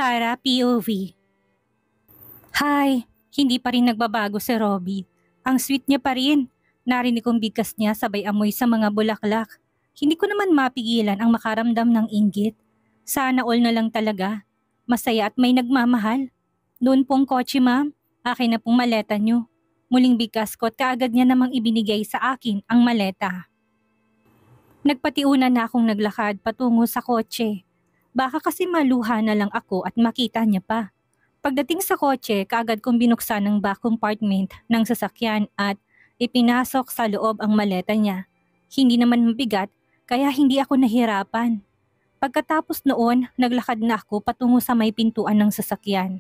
Sarah POV. Hi, hindi pa rin nagbabago si Robbie. Ang sweet niya pa rin. Narinig kong bigkas niya sabay amoy sa mga bulaklak. Hindi ko naman mapigilan ang makaramdam ng inggit. Sana all na lang talaga. Masaya at may nagmamahal. Doon pong kotse ma'am, akin na pong maleta niyo. Muling bigkas ko at kaagad niya namang ibinigay sa akin ang maleta. Nagpatiuna na akong naglakad patungo sa kotse. Baka kasi maluha na lang ako at makita niya pa. Pagdating sa kotse, kaagad kong binuksan ang back compartment ng sasakyan at ipinasok sa loob ang maleta niya. Hindi naman mabigat, kaya hindi ako nahirapan. Pagkatapos noon, naglakad na ako patungo sa may pintuan ng sasakyan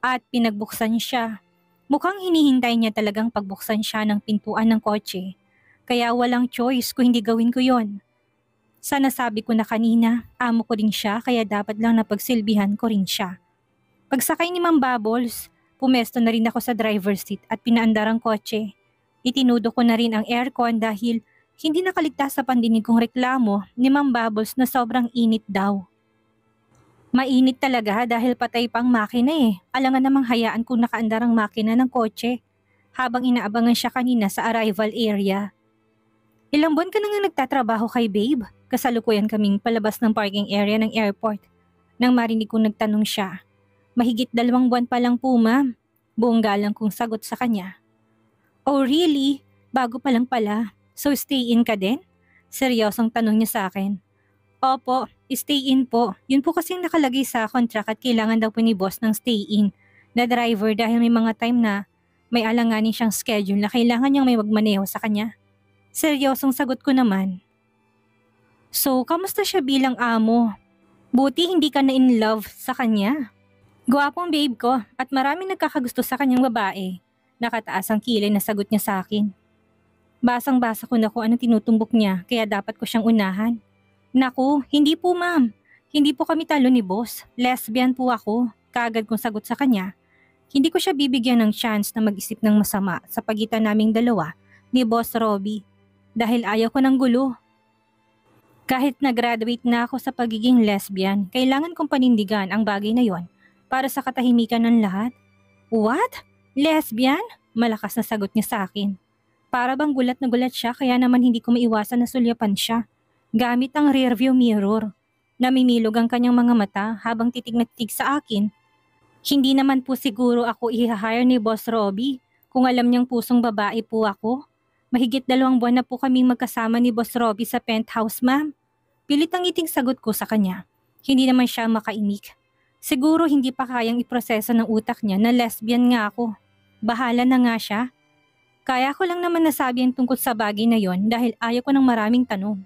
at pinagbuksan siya. Mukhang hinihintay niya talagang pagbuksan siya ng pintuan ng kotse. Kaya walang choice kung hindi gawin ko yon. Sa nasabi ko na kanina, amo ko rin siya kaya dapat lang napagsilbihan ko rin siya. Pagsakay ni Ma'am Bubbles, pumesto na rin ako sa driver's seat at pinaandar ang kotse. Itinudo ko na rin ang aircon dahil hindi nakaligtas sa pandinig kong reklamo ni Ma'am Bubbles na sobrang init daw. Mainit talaga dahil patay pang makina eh. Alangan namang hayaan kung nakaandar ang makina ng kotse habang inaabangan siya kanina sa arrival area. Ilang buwan ka na nga nagtatrabaho kay babe? Kasalukuyan kaming palabas ng parking area ng airport. Nang marinig kong nagtanong siya. Mahigit 2 buwan pa lang po ma'am. Buong galang kong sagot sa kanya. Oh really? Bago pa lang pala. So stay in ka din? Seryosong tanong niya sa akin. Opo, stay in po. Yun po kasing nakalagay sa contract at kailangan daw po ni boss ng stay in na driver dahil may mga time na may alanganin siyang schedule na kailangan niyang may magmaneho sa kanya. Seryosong sagot ko naman. So, kamusta siya bilang amo? Buti hindi ka na in love sa kanya. Gwapong babe ko at maraming nagkakagusto sa kanyang babae. Nakataas ang kilay na sagot niya sa akin. Basang-basa ko na kung ano tinutumbok niya kaya dapat ko siyang unahan. Naku, hindi po ma'am. Hindi po kami talo ni boss. Lesbian po ako. Kaagad kong sagot sa kanya. Hindi ko siya bibigyan ng chance na mag-isip ng masama sa pagitan naming dalawa ni Boss Robbie. Dahil ayaw ko ng gulo. Kahit nag-graduate na ako sa pagiging lesbian, kailangan kong panindigan ang bagay na yon para sa katahimikan ng lahat. What? Lesbian? Malakas na sagot niya sa akin. Para bang gulat na gulat siya kaya naman hindi ko maiwasan na sulyapan siya. Gamit ang rearview mirror. Namimilog ang kanyang mga mata habang titig na titig sa akin. Hindi naman po siguro ako i-hire ni Boss Robbie kung alam niyang pusong babae po ako. Mahigit 2 buwan na po kaming magkasama ni Boss Robbie sa penthouse ma'am. Pilit ang ngiting sagot ko sa kanya. Hindi naman siya makaimik. Siguro hindi pa kayang iproseso ng utak niya na lesbian nga ako. Bahala na nga siya. Kaya ko lang naman nasabi ang tungkol sa bagay na yon dahil ayaw ko ng maraming tanong.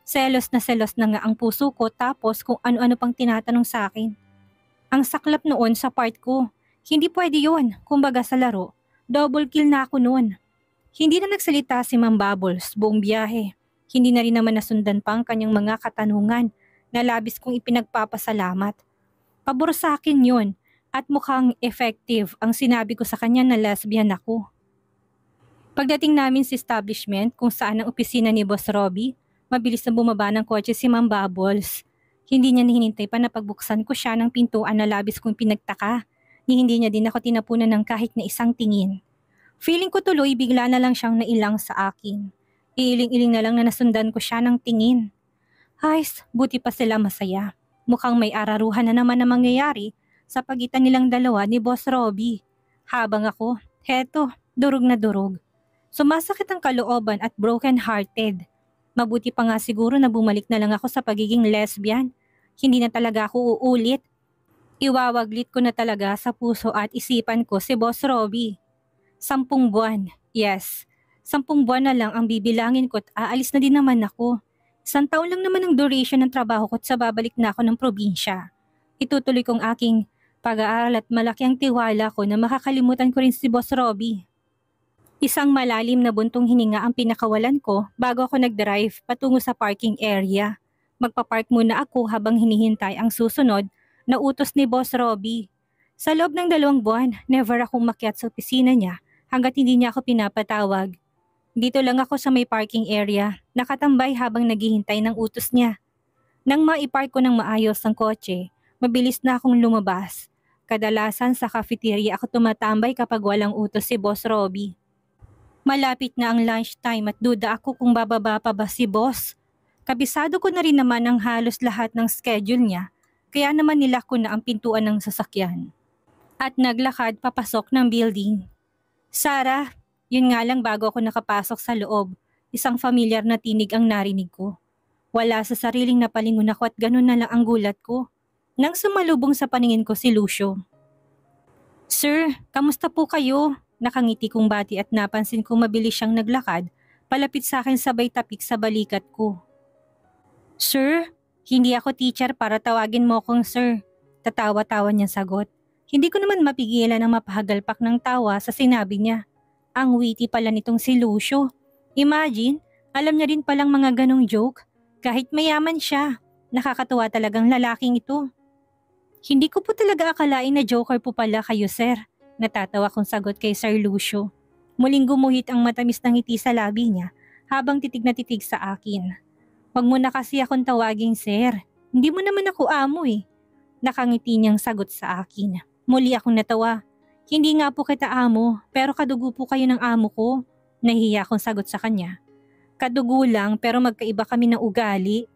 Selos na nga ang puso ko tapos kung ano-ano pang tinatanong sa akin. Ang saklap noon sa part ko. Hindi pwede yon, kumbaga sa laro. Double kill na ako noon. Hindi na nagsalita si Ma'am Bubbles buong biyahe. Hindi na rin naman nasundan pa ang kanyang mga katanungan na labis kong ipinagpapasalamat. Pabor sa akin yon at mukhang effective ang sinabi ko sa kanya na lesbian ako. Pagdating namin sa establishment kung saan ang opisina ni Boss Robbie, mabilis na bumaba ng kotse si Ma'am Bubbles. Hindi niya hinintay pa na pagbuksan ko siya ng pintuan na labis kong pinagtaka. Ni hindi niya din ako tinapunan ng kahit na isang tingin. Feeling ko tuloy bigla na lang siyang nailang sa akin. Iiling-iling na lang na nasundan ko siya ng tingin. Hays, buti pa sila masaya. Mukhang may araruhan na naman na mangyayari sa pagitan nilang dalawa ni Boss Robbie. Habang ako, heto, durog na durog. Sumasakit ang kalooban at broken-hearted. Mabuti pa nga siguro na bumalik na lang ako sa pagiging lesbian. Hindi na talaga ako uulit. Iwawaglit ko na talaga sa puso at isipan ko si Boss Robbie. 10 buwan, yes. 10 buwan na lang ang bibilangin ko at aalis na din naman ako. 1 taon lang naman ang duration ng trabaho ko at sa babalik na ako ng probinsya. Itutuloy kong aking pag-aaral at malaki ang tiwala ko na makakalimutan ko rin si Boss Robbie. Isang malalim na buntong hininga ang pinakawalan ko bago ako nag-drive patungo sa parking area. Magpapark muna ako habang hinihintay ang susunod na utos ni Boss Robbie. Sa loob ng 2 buwan, never akong makyat sa opisina niya hanggat hindi niya ako pinapatawag. Dito lang ako sa may parking area, nakatambay habang naghihintay ng utos niya. Nang maipark ko ng maayos ang kotse, Mabilis na akong lumabas. Kadalasan sa cafeteria ako tumatambay kapag walang utos si Boss Robbie. Malapit na ang lunchtime at duda ako kung bababa pa ba si Boss. Kabisado ko na rin naman ang halos lahat ng schedule niya, kaya naman nilak ko na ang pintuan ng sasakyan. At naglakad papasok ng building. Sarah, yun nga lang bago ako nakapasok sa loob, isang familiar na tinig ang narinig ko. Wala sa sariling napalingon ako at ganun na lang ang gulat ko. Nang sumalubong sa paningin ko si Lucio. Sir, kamusta po kayo? Nakangiti kong bati at napansin kong mabilis siyang naglakad, palapit sa akin sabay tapik sa balikat ko. Sir, hindi ako teacher para tawagin mo akong sir. Tatawa-tawa niyang sagot. Hindi ko naman mapigilan ang mapahagalpak ng tawa sa sinabi niya. Ang witty pala nitong si Lucio. Imagine, alam niya rin palang mga ganong joke. Kahit mayaman siya, nakakatuwa talagang lalaking ito. Hindi ko po talaga akalain na joker po pala kayo, sir. Natatawa kong sagot kay Sir Lucio. Muling gumuhit ang matamis ng ngiti sa labi niya habang titig na titig sa akin. Wag mo na kasi akong tawaging sir. Hindi mo naman ako amo eh. Nakangiti niyang sagot sa akin. Muli akong natawa. Hindi nga po kita amo, pero kadugo po kayo ng amo ko. Nahihiya akong sagot sa kanya. Kadugo lang pero magkaiba kami ng ugali.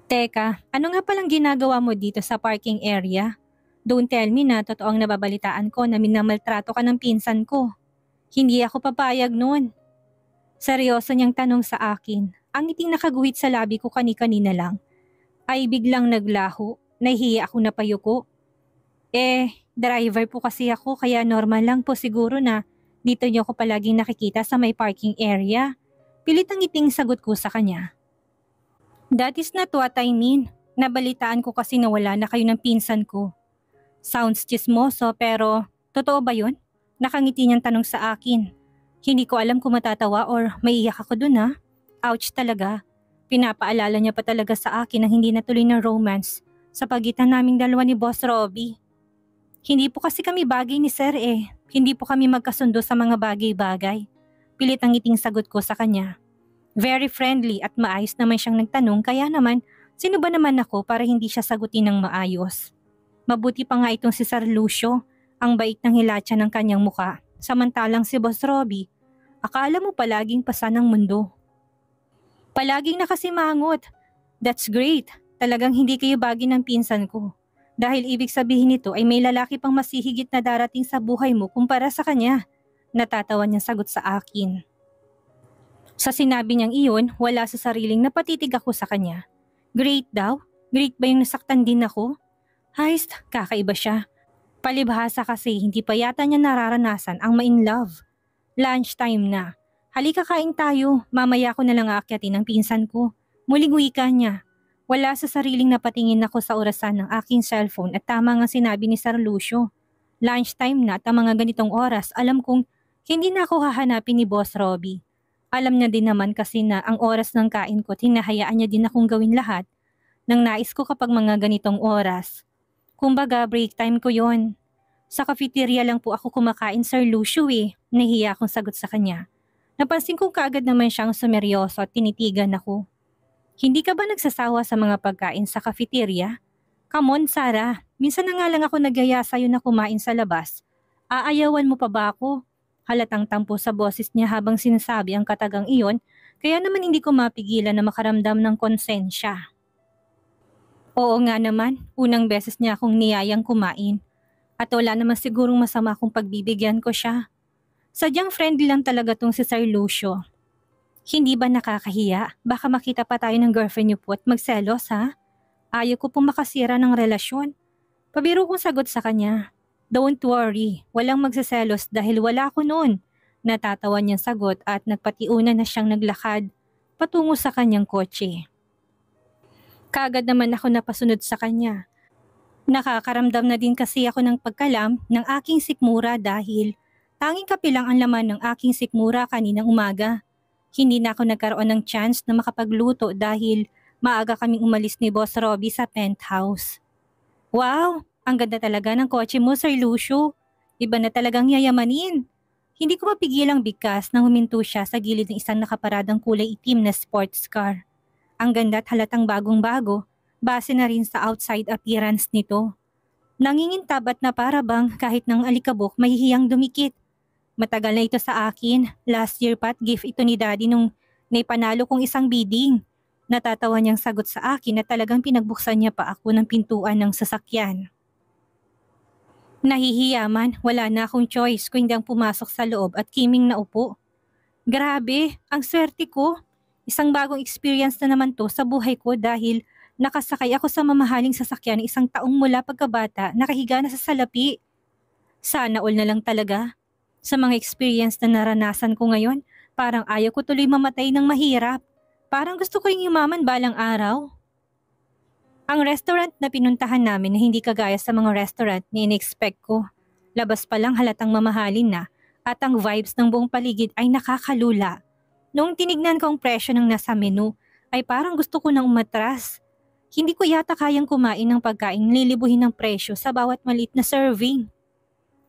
Teka, ano nga palang ginagawa mo dito sa parking area? Don't tell me na totoong nababalitaan ko na minamaltrato ka ng pinsan ko. Hindi ako papayag noon. Seryoso niyang tanong sa akin. Ang ngiting nakaguhit sa labi ko kani-kanina lang. Ay biglang naglaho, nahihiya ako na payuko. Driver po kasi ako kaya normal lang po siguro na dito niyo ako palaging nakikita sa may parking area. Pilit ang ngiting sagot ko sa kanya. That is not what I mean. Nabalitaan ko kasi na wala na kayo ng pinsan ko. Sounds chismoso pero totoo ba yun? Nakangiti niyang tanong sa akin. Hindi ko alam kung matatawa or maiiyak ako dun ha. Ouch talaga. Pinapaalala niya pa talaga sa akin ang hindi natuloy na romance sa pagitan naming dalawa ni Boss Robbie. Hindi po kasi kami bagay ni Sir eh. Hindi po kami magkasundo sa mga bagay-bagay. Pilit ang ngiting sagot ko sa kanya. Very friendly at maayos naman siyang nagtanong kaya naman sino ba naman ako para hindi siya sagutin ng maayos. Mabuti pa nga itong si Sir Lucio, ang bait ng hilatsa ng kanyang muka. Samantalang si Boss Robbie, akala mo palaging pasa ng mundo. Palaging nakasimangot. That's great. Talagang hindi kayo bagay ng pinsan ko. Dahil ibig sabihin nito ay may lalaki pang masihigit na darating sa buhay mo kumpara sa kanya. Natatawa niyang sagot sa akin. Sa sinabi niyang iyon, wala sa sariling napatitig ako sa kanya. Great daw? Great ba yung nasaktan din ako? Heist, kakaiba siya. Palibhasa kasi hindi pa yata niya nararanasan ang ma-in love. Lunchtime na. Halika kain tayo, mamaya ko na lang aakyatin ang pinsan ko. Muling wika niya. Wala sa sariling napatingin ako sa orasan ng aking cellphone at tama nga sinabi ni Sir Lucio. Lunchtime na at ang mga ganitong oras alam kong hindi na ako hahanapin ni Boss Robbie. Alam niya din naman kasi na ang oras ng kain ko hinahayaan niya din akong gawin lahat ng nais ko kapag mga ganitong oras. Kumbaga break time ko yon. Sa cafeteria lang po ako kumakain Sir Lucio eh, nahiya akong sagot sa kanya. Napansin kong kaagad naman siyang sumeryoso at tinitigan ako. Hindi ka ba nagsasawa sa mga pagkain sa cafeteria? Come on Sarah, minsan na nga lang ako nagyaya sa'yo na kumain sa labas. Aayawan mo pa ba ako? Halatang tampo sa boses niya habang sinasabi ang katagang iyon, kaya naman hindi ko mapigilan na makaramdam ng konsensya. Oo nga naman, unang beses niya akong niyayang kumain. At wala naman sigurong masama kung pagbibigyan ko siya. Sadyang friendly lang talaga tong si Sir Lucio. Hindi ba nakakahiya? Baka makita pa tayo ng girlfriend niyo po at magselos ha? Ayaw ko pong makasira ng relasyon. Pabiro kong sagot sa kanya. Don't worry, walang magseselos dahil wala ako noon. Natatawa niyang sagot at nagpatiuna na siyang naglakad patungo sa kanyang kotse. Kaagad naman ako napasunod sa kanya. Nakakaramdam na din kasi ako ng pagkalam ng aking sikmura dahil tanging kape lang ang laman ng aking sikmura kaninang umaga. Hindi na ako nagkaroon ng chance na makapagluto dahil maaga kaming umalis ni Boss Robbie sa penthouse. Wow! Ang ganda talaga ng kotse mo, Sir Lucio. Iba na talagang yayamanin. Hindi ko mapigilang bigkas nang huminto siya sa gilid ng isang nakaparadang kulay itim na sports car. Ang ganda at halatang bagong-bago, base na rin sa outside appearance nito. Nangingintab at na para bang kahit ng alikabok mahihiyang dumikit. Matagal na ito sa akin. Last year pat gift ito ni daddy nung naipanalo kong isang bidding. Natatawa niyang sagot sa akin na talagang pinagbuksan niya pa ako ng pintuan ng sasakyan. Nahihiya man, wala na akong choice kung hindi ang pumasok sa loob at kiming na upo. Grabe, ang swerte ko. Isang bagong experience na naman to sa buhay ko dahil nakasakay ako sa mamahaling sasakyan ng isang taong mula pagkabata nakahiga na sa salapi. Sana all na lang talaga. Sa mga experience na naranasan ko ngayon, parang ayaw ko tuloy mamatay ng mahirap. Parang gusto ko ring yumaman balang araw. Ang restaurant na pinuntahan namin na hindi kagaya sa mga restaurant na in-expect ko. Labas pa lang halatang mamahalin na at ang vibes ng buong paligid ay nakakalula. Noong tinignan ko ang presyo ng nasa menu ay parang gusto ko nang umatras. Hindi ko yata kayang kumain ng pagkain lilibuhin ng presyo sa bawat maliit na serving.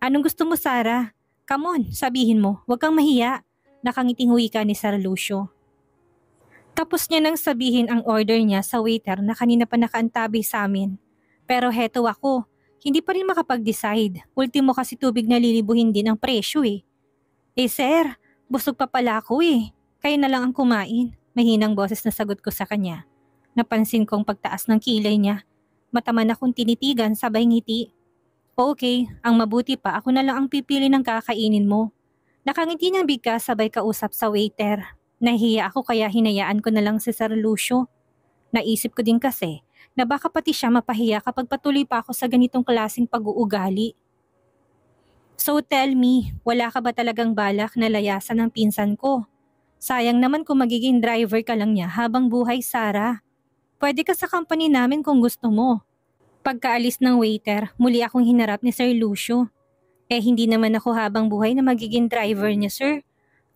Anong gusto mo, Sarah? Come on, sabihin mo, huwag kang mahiya. Nakangiting wika ni Sir Lucio. Tapos niya nang sabihin ang order niya sa waiter na kanina pa nakaantabi sa amin. Pero heto ako, hindi pa rin makapag-decide. Ultimo kasi tubig na lilibuhin din ang presyo eh. Eh sir, busog pa pala ako eh. Kayo na lang ang kumain. Mahinang boses na sagot ko sa kanya. Napansin kong pagtaas ng kilay niya. Mataman akong tinitigan sabay ngiti. Okay, ang mabuti pa ako na lang ang pipili ng kakainin mo. Nakangiti niyang bigkas sabay kausap sa waiter. Nahihiya ako kaya hinayaan ko na lang si Sir Lucio. Naisip ko din kasi na baka pati siya mapahiya kapag patuloy pa ako sa ganitong klaseng pag-uugali. So tell me, wala ka ba talagang balak na layasan ng pinsan ko? Sayang naman kung magiging driver ka lang niya habang buhay, Sarah. Pwede ka sa company namin kung gusto mo. Pagkaalis ng waiter, muli akong hinarap ni Sir Lucio. Eh hindi naman ako habang buhay na magiging driver niya, sir.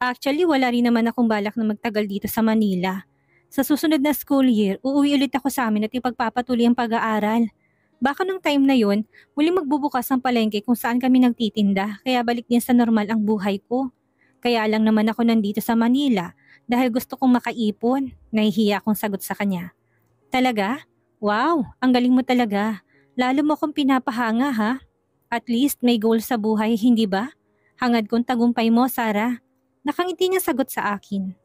Actually, wala rin naman akong balak na magtagal dito sa Manila. Sa susunod na school year, uuwi ulit ako sa amin at ipagpapatuloy ang pag-aaral. Baka nung time na yon, muli magbubukas ang palengke kung saan kami nagtitinda, kaya balik din sa normal ang buhay ko. Kaya lang naman ako nandito sa Manila dahil gusto kong makaipon. Nahihiya akong sagot sa kanya. Talaga? Wow, ang galing mo talaga. Lalo mo akong pinapahanga ha. At least may goal sa buhay, hindi ba? Hangad kong tagumpay mo, Sarah. Nakangiti niya sagot sa akin.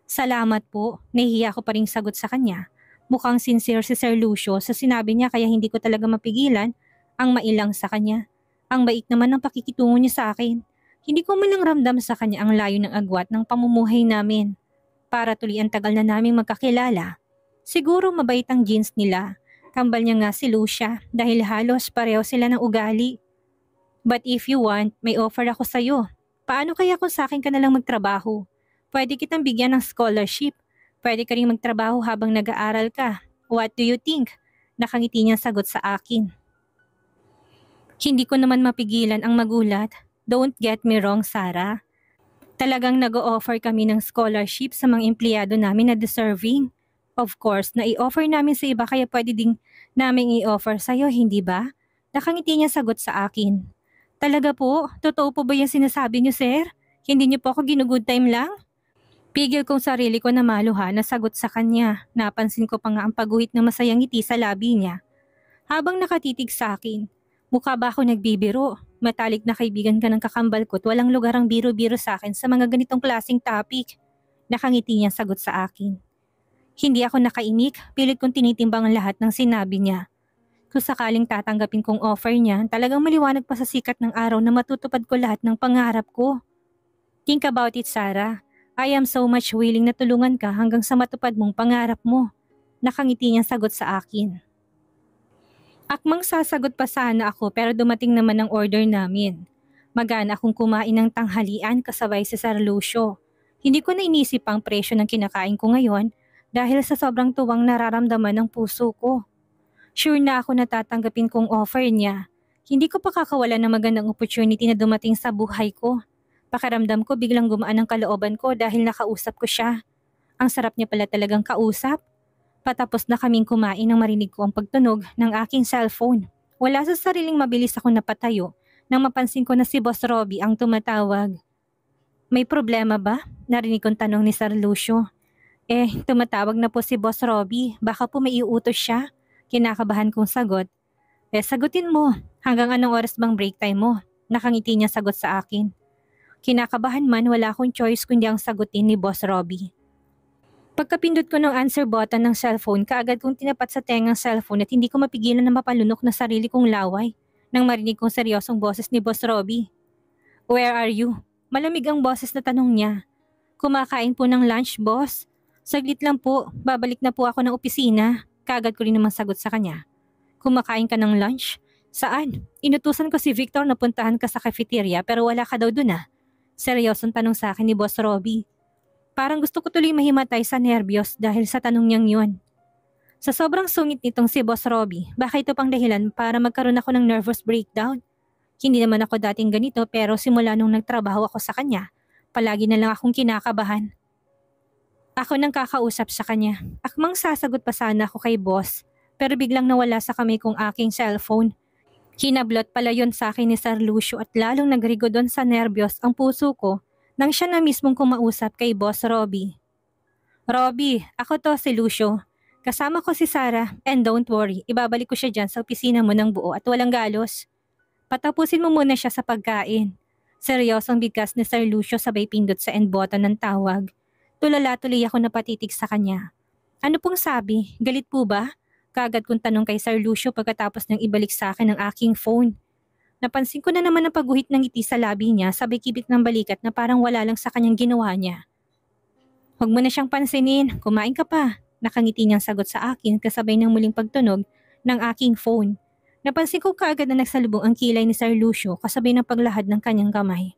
Salamat po, nahihiya ko pa rin sagot sa kanya. Mukhang sincere si Sir Lucio sa sinabi niya kaya hindi ko talaga mapigilan ang mailang sa kanya. Ang bait naman ng pakikitungo niya sa akin. Hindi ko man lang ramdam sa kanya ang layo ng agwat ng pamumuhay namin. Para tuloy ang tagal na naming magkakilala. Siguro mabait ang genes nila. Kambal niya nga si Lucia dahil halos pareho sila ng ugali. But if you want, may offer ako sa'yo. Paano kaya kung sa akin ka na lang magtrabaho? Pwede kitang bigyan ng scholarship. Pwede ka rin magtrabaho habang nag-aaral ka. What do you think? Nakangiti niya sagot sa akin. Hindi ko naman mapigilan ang magulat. Don't get me wrong, Sarah. Talagang nag-o-offer kami ng scholarship sa mga empleyado namin na deserving. Of course, na i-offer namin sa iba kaya pwede ding namin i-offer sa'yo, hindi ba? Nakangiti niya sagot sa akin. Talaga po? Totoo po ba yung sinasabi niyo, sir? Hindi niyo po ako ginugood time lang? Pigil kong sarili ko na maluha na sagot sa kanya. Napansin ko pa nga ang pagguhit ng masayang ngiti sa labi niya. Habang nakatitig sa akin, mukha ba ako nagbibiro? Matalik na kaibigan ka ng kakambal ko't walang lugar ang biro-biro sa akin sa mga ganitong klaseng topic. Nakangiti niya sagot sa akin. Hindi ako nakaimik, pilit kong tinitimbang ang lahat ng sinabi niya. Kung sakaling tatanggapin kong offer niya, talagang maliwanag pa sa sikat ng araw na matutupad ko lahat ng pangarap ko. Think about it, Sarah. I am so much willing na tulungan ka hanggang sa matupad mong pangarap mo. Nakangiti niyang sagot sa akin. Akmang sasagot pa sana ako pero dumating naman ang order namin. Magana akong kumain ng tanghalian kasabay si Sir Lucio. Hindi ko na inisip ang presyo ng kinakain ko ngayon dahil sa sobrang tuwang nararamdaman ng puso ko. Sure na ako na tatanggapin kong offer niya. Hindi ko pa kakawalan ng magandang opportunity na dumating sa buhay ko. Pakiramdam ko biglang gumaan ang kalooban ko dahil nakausap ko siya. Ang sarap niya pala talagang kausap. Patapos na kaming kumain nang marinig ko ang pagtunog ng aking cellphone. Wala sa sariling mabilis ako napatayo nang mapansin ko na si Boss Robbie ang tumatawag. May problema ba? Narinig kong tanong ni Sir Lucio. Tumatawag na po si Boss Robbie. Baka po may iuutos siya. Kinakabahan kong sagot. Sagutin mo. Hanggang anong oras bang break time mo? Nakangiti niya sagot sa akin. Kinakabahan man, wala akong choice kundi ang sagutin ni Boss Robbie. Pagkapindot ko ng answer button ng cellphone, kaagad kong tinapat sa tengang cellphone at hindi ko mapigilan na mapalunok na sarili kong laway nang marinig kong seryosong boses ni Boss Robbie. Where are you? Malamig ang boses na tanong niya. Kumakain po ng lunch, boss. Saglit lang po, babalik na po ako ng opisina. Kaagad ko rin naman sagot sa kanya. Kumakain ka ng lunch? Saan? Inutusan ko si Victor na puntahan ka sa cafeteria pero wala ka daw dun ah. Seryosong tanong sa akin ni Boss Robbie. Parang gusto ko tuloy mahimatay sa nerbiyos dahil sa tanong niyang yun. Sa sobrang sungit nitong si Boss Robbie, baka ito pang dahilan para magkaroon ako ng nervous breakdown. Hindi naman ako dating ganito pero simula nung nagtrabaho ako sa kanya, palagi na lang akong kinakabahan. Ako nang kakausap sa kanya. Akmang sasagot pa sana ako kay boss pero biglang nawala sa kamay kong aking cellphone. Kinablot pala yon sa akin ni Sir Lucio at lalong nagrigo doon sa nerbiyos ang puso ko nang siya na mismong kumausap kay Boss Robbie. Robbie, ako to si Lucio. Kasama ko si Sarah and don't worry, ibabalik ko siya dyan sa opisina mo ng buo at walang galos. Patapusin mo muna siya sa pagkain. Seryosong bigkas ni Sir Lucio sabay pindot sa end button ng tawag. Tulala tuloy ako napatitig sa kanya. Ano pong sabi? Galit po ba? Kaagad kong tanong kay Sir Lucio pagkatapos nang ibalik sa akin ang aking phone. Napansin ko na naman ang pagguhit ng ngiti sa labi niya sabay kibit ng balikat na parang wala lang sa kanyang ginawa niya. Huwag mo na siyang pansinin, kumain ka pa. Nakangiti niyang sagot sa akin kasabay ng muling pagtunog ng aking phone. Napansin ko kaagad na nagsalubong ang kilay ni Sir Lucio kasabay ng paglahad ng kanyang kamay.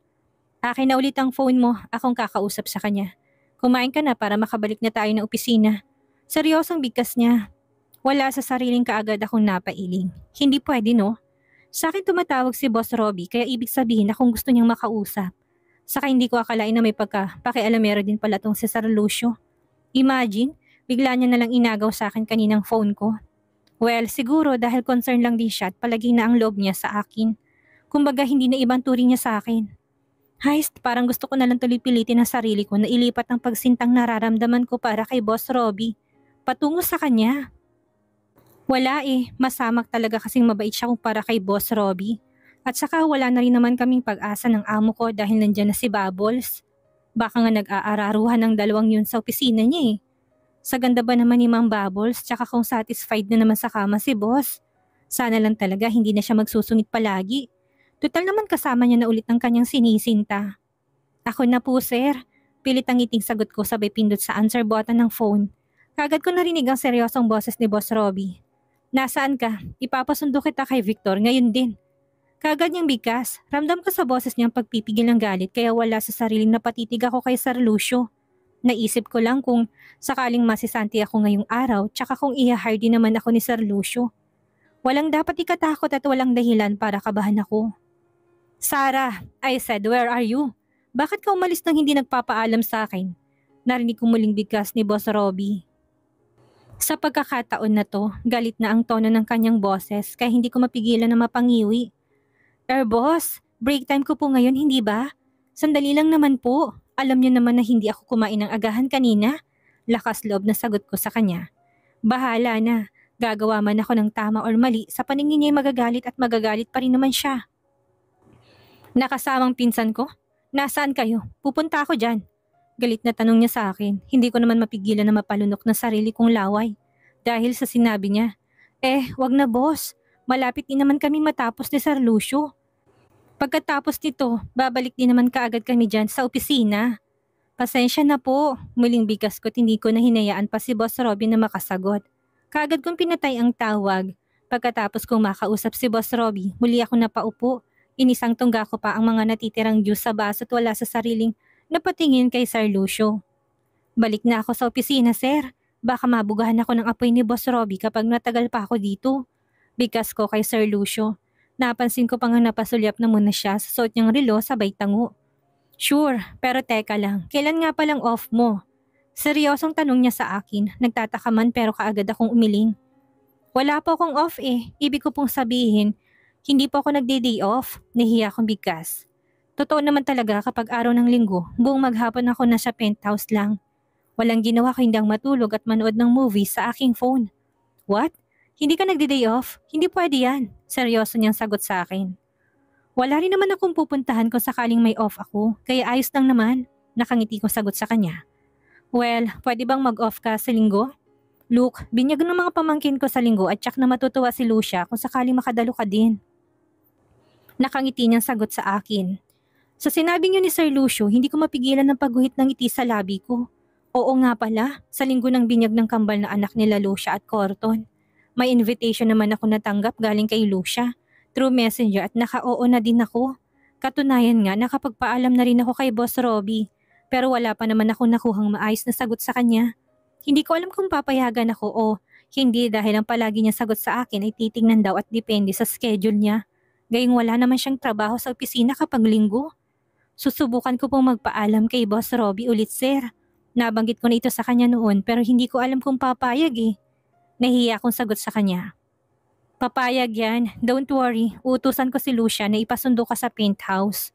Akin na ulit ang phone mo, akong kakausap sa kanya. Kumain ka na para makabalik na tayo ng opisina. Seryosong bigkas niya. Wala sa sariling kaagad akong napailing. Hindi pwede no? Sa akin tumatawag si Boss Robbie kaya ibig sabihin na kung gusto niyang makausap. Saka hindi ko akalain na may pakialamero din pala tong si Sir Lucio. Imagine, bigla niya nalang inagaw sa akin kaninang phone ko. Well, siguro dahil concern lang din siya at palagi na ang loob niya sa akin. Kumbaga hindi na ibang turing niya sa akin. Heist, parang gusto ko nalang tuloy pilitin ang sarili ko na ilipat ang pagsintang nararamdaman ko para kay Boss Robbie. Patungo sa kanya. Wala masamak talaga kasing mabait siya kumpara kay Boss Robbie. At saka wala na rin naman kaming pag-asa ng amo ko dahil nandyan na si Bubbles. Baka nga nag-aararuhan ng dalawang yun sa opisina niya Sa ganda ba naman ni Ma'am Bubbles tsaka kung satisfied na naman sa kama si Boss. Sana lang talaga hindi na siya magsusungit palagi. Total naman kasama niya na ulit ng kanyang sinisinta. Ako na po sir. Pilit ang ngiting sagot ko sabay pindot sa answer button ng phone. Kagad ko narinig ang seryosong boses ni Boss Robbie. Nasaan ka? Ipapasundo kita kay Victor ngayon din. Kagad niyang bigkas, ramdam ko sa boses niyang pagpipigil ng galit kaya wala sa sariling napatitig ako kay Sir Lucio. Naisip ko lang kung sakaling masisanti ako ngayong araw tsaka kung i-hire din naman ako ni Sir Lucio. Walang dapat ikatakot at walang dahilan para kabahan ako. Sarah, I said, where are you? Bakit ka umalis nang hindi nagpapaalam sa akin? Narinig ko muling bigkas ni Boss Robbie. Sa pagkakataon na to, galit na ang tono ng kanyang boses kaya hindi ko mapigilan na mapangiwi. Boss, break time ko po ngayon hindi ba? Sandali lang naman po. Alam niyo naman na hindi ako kumain ng agahan kanina. Lakas loob na sagot ko sa kanya. Bahala na, gagawa man ako ng tama or mali, sa paningin niya'y magagalit at magagalit pa rin naman siya. Nakasamang pinsan ko? Nasaan kayo? Pupunta ako dyan. Galit na tanong niya sa akin, hindi ko naman mapigilan na mapalunok na sarili kong laway. Dahil sa sinabi niya, wag na boss, malapit din naman kami matapos ni Sir Lucio. Pagkatapos nito, babalik din naman kaagad kami dyan sa opisina. Pasensya na po, muling bigas ko't hindi ko na hinayaan pa si Boss Robbie na makasagot. Kaagad kong pinatay ang tawag. Pagkatapos kong makausap si Boss Robbie, muli ako napaupo. Inisang tungga ko pa ang mga natitirang juice sa baso at wala sa sariling napatingin kay Sir Lucio. Balik na ako sa opisina, sir. Baka mabugahan ako ng apoy ni Boss Robbie kapag natagal pa ako dito. Bigas ko kay Sir Lucio. Napansin ko pa nga napasulyap na muna siya sa suot niyang relo sabay tango. Sure, pero teka lang, kailan nga palang off mo? Seryosong tanong niya sa akin, nagtataka man pero kaagad akong umiling. Wala po akong off ibig ko pong sabihin, hindi po ako nagde-day off, nahiya akong bigkas. Totoo naman talaga kapag araw ng linggo, buong maghapon ako nasa penthouse lang. Walang ginawa ko hindi ang matulog at manood ng movie sa aking phone. What? Hindi ka nagdi-day off? Hindi pwede yan. Seryoso niyang sagot sa akin. Wala rin naman akong pupuntahan kung sakaling may off ako, kaya ayos lang naman. Nakangiti kong sagot sa kanya. Well, pwede bang mag-off ka sa linggo? Luke, binyag ng mga pamangkin ko sa linggo at tsak na matutuwa si Lucia kung sakaling makadalo ka din. Nakangiti niyang sagot sa akin. Sa sinabi niyo ni Sir Lucio, hindi ko mapigilan ng pagguhit ng ngiti sa labi ko. Oo nga pala, sa linggo ng binyag ng kambal na anak nila Lucia at Corton. May invitation naman ako natanggap galing kay Lucia through messenger at naka-oo na din ako. Katunayan nga nakapagpaalam na rin ako kay Boss Robbie pero wala pa naman ako nakuhang maayos na sagot sa kanya. Hindi ko alam kung papayagan ako o hindi dahil ang palagi niya sagot sa akin ay titingnan daw at depende sa schedule niya. Gayong wala naman siyang trabaho sa opisina kapag linggo. Susubukan ko pong magpaalam kay Boss Robbie ulit, sir. Nabanggit ko na ito sa kanya noon pero hindi ko alam kung papayag eh. Nahihiya akong sagot sa kanya. Papayag yan, don't worry, utusan ko si Lucia na ipasundo ka sa penthouse.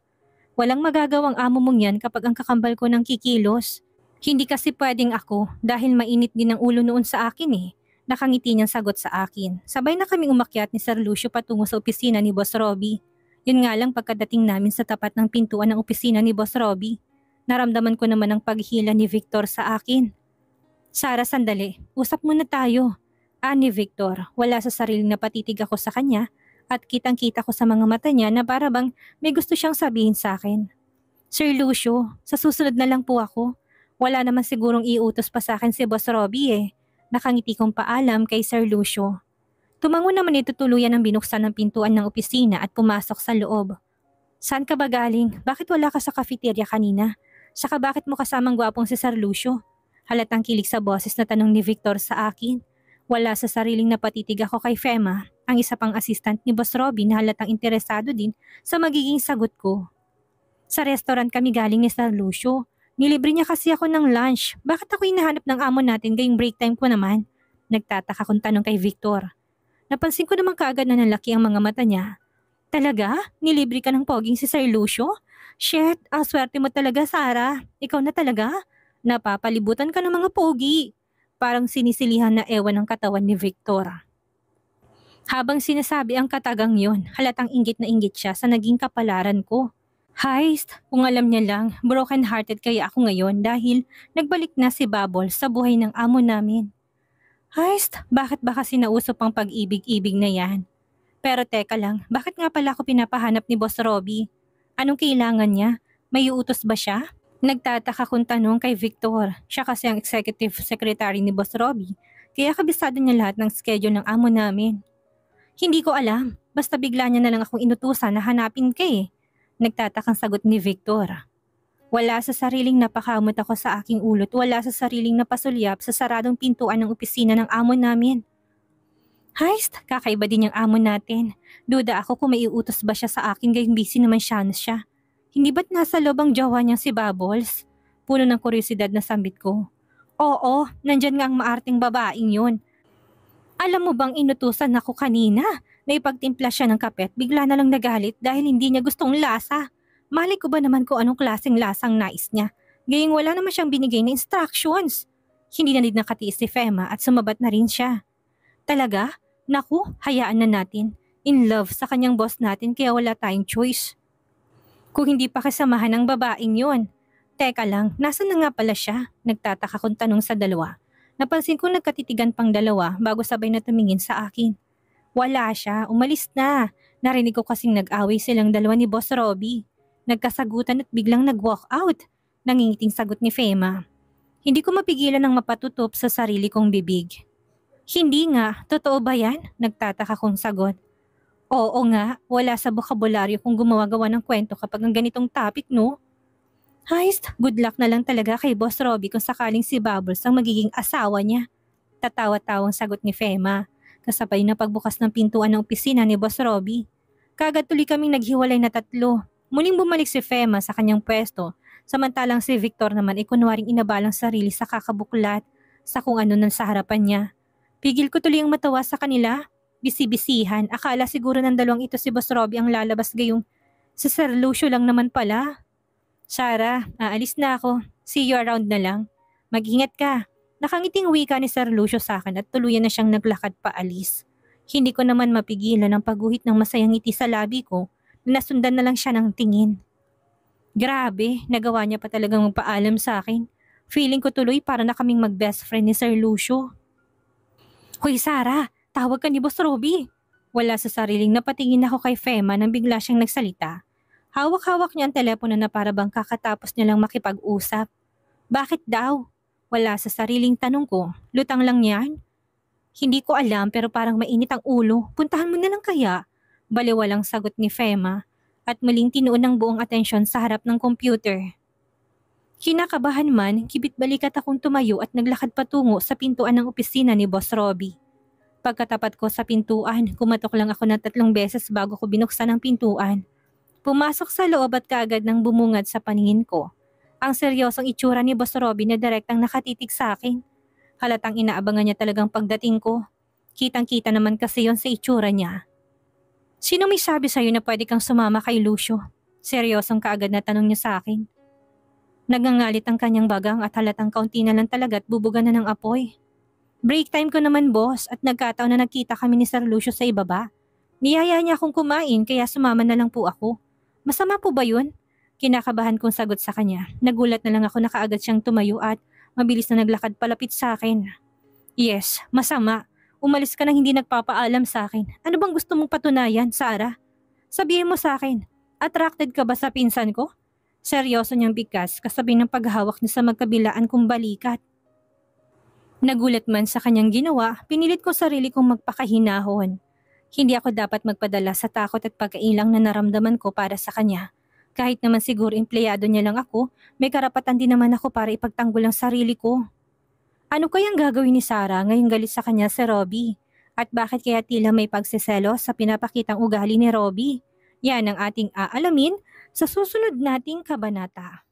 Walang magagawang amo mong yan kapag ang kakambal ko ng kikilos. Hindi kasi pwedeng ako dahil mainit din ang ulo noon sa akin eh. Nakangiti niyang sagot sa akin. Sabay na kaming umakyat ni Sir Lucio patungo sa opisina ni Boss Robbie. Yun nga lang pagkadating namin sa tapat ng pintuan ng opisina ni Boss Robbie. Naramdaman ko naman ang paghihila ni Victor sa akin. Sarah, sandali. Usap muna tayo. Ni Victor, wala sa sariling napatitig ako sa kanya at kitang-kita ko sa mga mata niya na para bang may gusto siyang sabihin sa akin. Sir Lucio, sa susunod na lang po ako. Wala naman sigurong iutos pa sa akin si Boss Robbie eh. Nakangiti kong paalam kay Sir Lucio. Tumango naman ito tuluyan ang binuksan ng pintuan ng opisina at pumasok sa loob. Saan ka ba galing? Bakit wala ka sa cafeteria kanina? Saka bakit mo kasamang gwapong si Sir Lucio? Halatang kilig sa boses na tanong ni Victor sa akin. Wala sa sariling napatitig ako kay Fema, ang isa pang assistant ni Boss Robbie na halatang interesado din sa magiging sagot ko. Sa restaurant kami galing ni Sir Lucio. Nilibre niya kasi ako ng lunch. Bakit ako hinahanap ng amo natin ngayong break time ko naman? Nagtataka kong tanong kay Victor. Napansin ko naman kaagad na nalaki ang mga mata niya. Talaga? Nilibre ka ng poging si Sir Lucio? Shit, ang swerte mo talaga, Sarah. Ikaw na talaga? Napapalibutan ka ng mga pogi. Parang sinisilihan na ewan ng katawan ni Victor. Habang sinasabi ang katagang yon, halatang inggit na inggit siya sa naging kapalaran ko. Heist, kung alam niya lang, broken-hearted kaya ako ngayon dahil nagbalik na si Bubble sa buhay ng amo namin. Heist, bakit ba kasi nausap ang pag-ibig-ibig na yan? Pero teka lang, bakit nga pala ako pinapahanap ni Boss Robbie? Anong kailangan niya? May utos ba siya? Nagtataka kong tanong kay Victor. Siya kasi ang executive secretary ni Boss Robbie, kaya kabisado niya lahat ng schedule ng amo namin. Hindi ko alam, basta bigla niya na lang akong inutusan na hanapin ka eh. Nagtatakang sagot ni Victor. Wala sa sariling napakamot ako sa aking ulot, wala sa sariling napasulyap sa saradong pintuan ng opisina ng amo namin. Heist, kakaiba din yung amo natin. Duda ako kung may iutos ba siya sa akin gayong busy naman siya. Hindi ba't nasa loob ang jowa niyang si Bubbles? Puno ng kuryosidad na sambit ko. Oo, nandyan nga ang maarting babaeng yun. Alam mo bang inutusan ako kanina na ipagtimpla siya ng kape at bigla na lang nagalit dahil hindi niya gustong lasa. Malay ko ba naman kung anong klaseng lasang nais niya? Gayong wala naman siyang binigay na instructions. Hindi na din nakatiis si Fema at sumabat na rin siya. Talaga? Naku, hayaan na natin. In love sa kanyang boss natin kaya wala tayong choice. Kung hindi pa kasamahan ng babaeng yon. Teka lang, nasan na nga pala siya? Nagtataka kong tanong sa dalawa. Napansin ko nagkatitigan pang dalawa bago sabay na tumingin sa akin. Wala siya, umalis na. Narinig ko kasing nag-away silang dalawa ni Boss Robbie. Nagkasagutan at biglang nag-walk out. Nangingiting sagot ni Fema. Hindi ko mapigilan ng mapatutop sa sarili kong bibig. Hindi nga, totoo ba yan? Nagtataka kong sagot. Oo nga, wala sa bokabularyo kung gumawa-gawa ng kwento kapag ang ganitong topic, no? Heist, good luck na lang talaga kay Boss Robbie kung sakaling si Bubbles ang magiging asawa niya. Tatawa-tawang sagot ni Fema, kasabay na pagbukas ng pintuan ng opisina ni Boss Robbie. Kagad tuloy kaming naghiwalay na tatlo. Muling bumalik si Fema sa kanyang pwesto, samantalang si Victor naman ay kunwaring inabalang sarili sa kakabuklat sa kung ano nang sa harapan niya. Pigil ko tuloy ang matawa sa kanila. Bisi-bisihan, akala siguro ng dalawang ito si Boss Robbie ang lalabas gayong si Sir Lucio lang naman pala. Sarah, aalis na ako. See you around na lang. Mag-ingat ka. Nakangiting wika ni Sir Lucio sa akin at tuluyan na siyang naglakad paalis. Hindi ko naman mapigilan ang pagguhit ng masayang ngiti sa labi ko na nasundan na lang siya ng tingin. Grabe, nagawa niya pa talagang magpaalam sa akin. Feeling ko tuloy para na kaming mag-best friend ni Sir Lucio. Hoy Sarah, tawag ka ni Boss Robbie. Wala sa sariling napatingin ako kay Fema nang bigla siyang nagsalita. Hawak-hawak niya ang telepono na para bang kakatapos niya lang makipag-usap. Bakit daw? Wala sa sariling tanong ko. Lutang lang yan? Hindi ko alam pero parang mainit ang ulo. Puntahan mo na lang kaya. Baliwalang sagot ni Fema at muling tinuon ng buong atensyon sa harap ng computer. Kinakabahan man, kibit balikat akong tumayo at naglakad patungo sa pintuan ng opisina ni Boss Robbie. Pagkatapat ko sa pintuan, kumatok lang ako ng 3 beses bago ko binuksan ang pintuan. Pumasok sa loob at kaagad nang bumungad sa paningin ko. Ang seryosong itsura ni Boss Robbie na direktang nakatitig sa akin. Halatang inaabangan niya talagang pagdating ko. Kitang-kita naman kasi yon sa itsura niya. Sino may sabi sa'yo na pwede kang sumama kay Lucio? Seryosong kaagad na tanong niya sa akin. Nagangalit ang kanyang bagang at halatang kaunti na lang talaga at bubuga na ng apoy. Break time ko naman boss at nagkataon na nagkita kami ni Sir Lucio sa ibaba. Niyaya niya akong kumain kaya sumama na lang po ako. Masama po ba yun? Kinakabahan kong sagot sa kanya. Nagulat na lang ako na kaagad siyang tumayo at mabilis na naglakad palapit sa akin. Yes, masama. Umalis ka nang hindi nagpapaalam sa akin. Ano bang gusto mong patunayan, Sarah? Sabihin mo sa akin, attracted ka ba sa pinsan ko? Seryoso niyang bigkas kasabi ng paghahawak niya sa magkabilaan kong balikat. Nagulat man sa kanyang ginawa, pinilit ko sarili kong magpakahinahon. Hindi ako dapat magpadala sa takot at pagkailang na naramdaman ko para sa kanya. Kahit naman siguro empleyado niya lang ako, may karapatan din naman ako para ipagtanggol ang sarili ko. Ano kayang gagawin ni Sarah ngayong galit sa kanya si Robbie? At bakit kaya tila may pagsiselo sa pinapakitang ugali ni Robbie? Yan ang ating aalamin sa susunod nating kabanata.